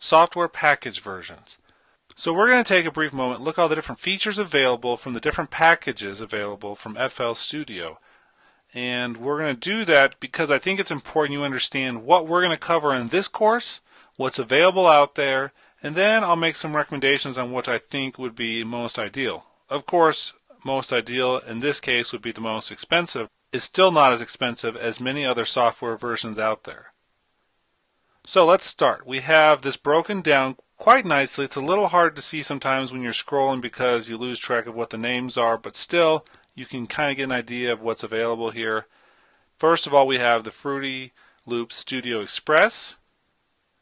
software package versions. So we're going to take a brief moment and look at all the different features available from the different packages available from FL Studio. And we're going to do that because I think it's important you understand what we're going to cover in this course, what's available out there, and then I'll make some recommendations on what I think would be most ideal. Of course, most ideal in this case would be the most expensive. It's still not as expensive as many other software versions out there. So let's start. We have this broken down quite nicely. It's a little hard to see sometimes when you're scrolling because you lose track of what the names are, but still you can kind of get an idea of what's available here. First of all, we have the Fruity Loops Studio Express,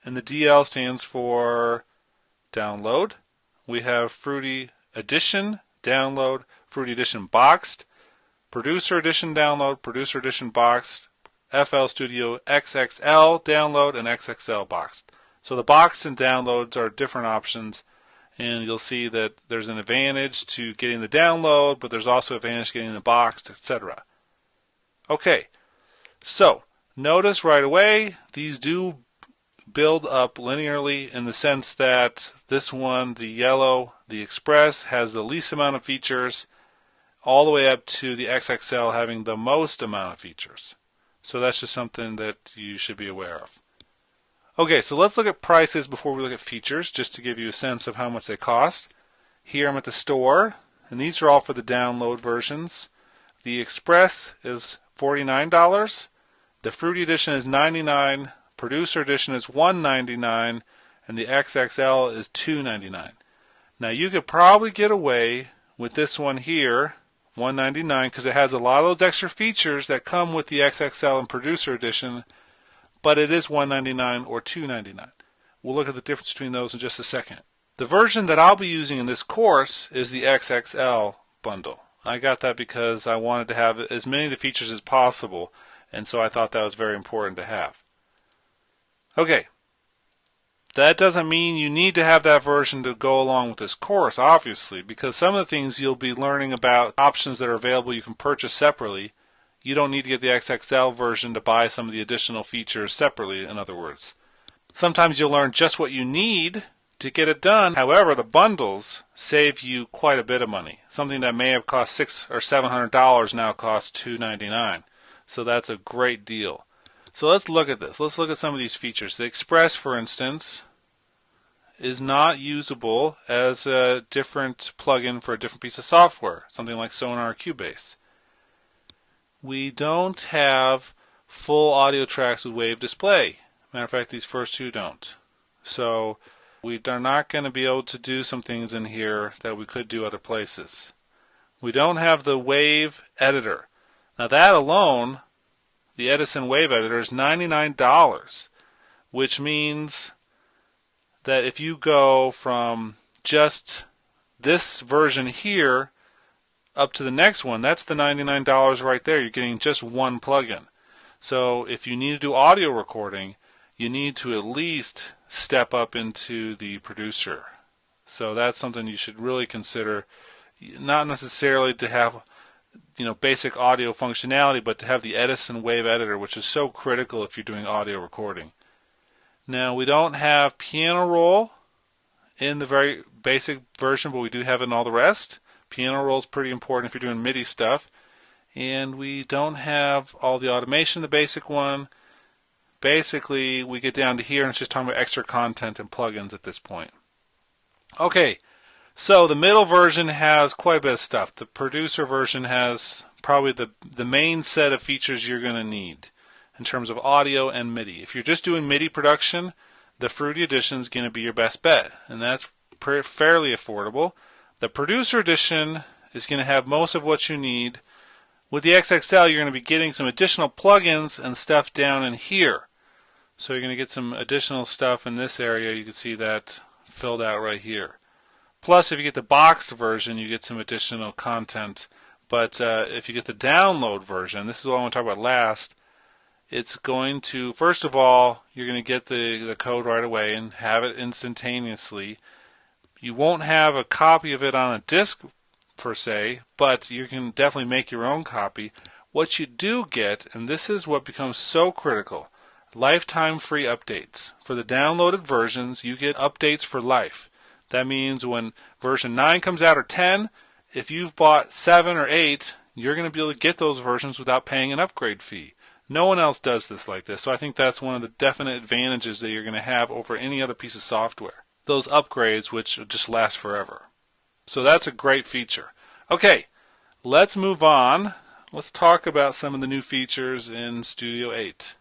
and the DL stands for download. We have Fruity Edition download, Fruity Edition boxed, Producer Edition download, Producer Edition boxed, FL Studio XXL download, and XXL boxed. So the boxed and downloads are different options, and you'll see that there's an advantage to getting the download, but there's also an advantage to getting the boxed, etc. Okay, so notice right away these do build up linearly in the sense that this one, the yellow, the Express, has the least amount of features, all the way up to the XXL having the most amount of features. So that's just something that you should be aware of. Okay, so let's look at prices before we look at features, just to give you a sense of how much they cost. Here I'm at the store, and these are all for the download versions. The Express is $49, the Fruity Edition is $99, Producer Edition is $199, and the XXL is $299. Now you could probably get away with this one here, $199, because it has a lot of those extra features that come with the XXL and Producer Edition, but it is $199 or $299. We'll look at the difference between those in just a second. The version that I'll be using in this course is the XXL bundle. I got that because I wanted to have as many of the features as possible, and so I thought that was very important to have. Okay, that doesn't mean you need to have that version to go along with this course, obviously, because some of the things you'll be learning about options that are available you can purchase separately. You don't need to get the XXL version to buy some of the additional features separately, in other words. Sometimes you'll learn just what you need to get it done. However, the bundles save you quite a bit of money. Something that may have cost $600 or $700 now costs $299. So that's a great deal. So let's look at this. Let's look at some of these features. The Express, for instance, is not usable as a different plugin for a different piece of software, something like Sonar Cubase. We don't have full audio tracks with wave display. Matter of fact, these first two don't. So we are not going to be able to do some things in here that we could do other places. We don't have the wave editor. Now that alone, the Edison Wave Editor, is $99, which means that if you go from just this version here up to the next one, that's the $99 right there. You're getting just one plugin. So if you need to do audio recording, you need to at least step up into the producer. So that's something you should really consider, not necessarily to have basic audio functionality, but to have the Edison Wave Editor, which is so critical if you're doing audio recording. Now, we don't have piano roll in the very basic version, but we do have it in all the rest. Piano roll is pretty important if you're doing MIDI stuff. And we don't have all the automation in the basic one. Basically, we get down to here and it's just talking about extra content and plugins at this point. Okay. So the middle version has quite a bit of stuff. The producer version has probably the main set of features you're going to need in terms of audio and MIDI. If you're just doing MIDI production, the Fruity Edition is going to be your best bet, and that's fairly affordable. The Producer Edition is going to have most of what you need. With the XXL, you're going to be getting some additional plugins and stuff down in here. So you're going to get some additional stuff in this area. You can see that filled out right here. Plus, if you get the boxed version, you get some additional content. But if you get the download version, this is what I want to talk about last, it's going to, first of all, you're going to get the code right away and have it instantaneously. You won't have a copy of it on a disk, per se, but you can definitely make your own copy. What you do get, and this is what becomes so critical, lifetime free updates. For the downloaded versions, you get updates for life. That means when version 9 comes out or 10, if you've bought 7 or 8, you're going to be able to get those versions without paying an upgrade fee. No one else does this like this, so I think that's one of the definite advantages that you're going to have over any other piece of software. Those upgrades which just last forever. So that's a great feature. Okay, let's move on. Let's talk about some of the new features in Studio 8.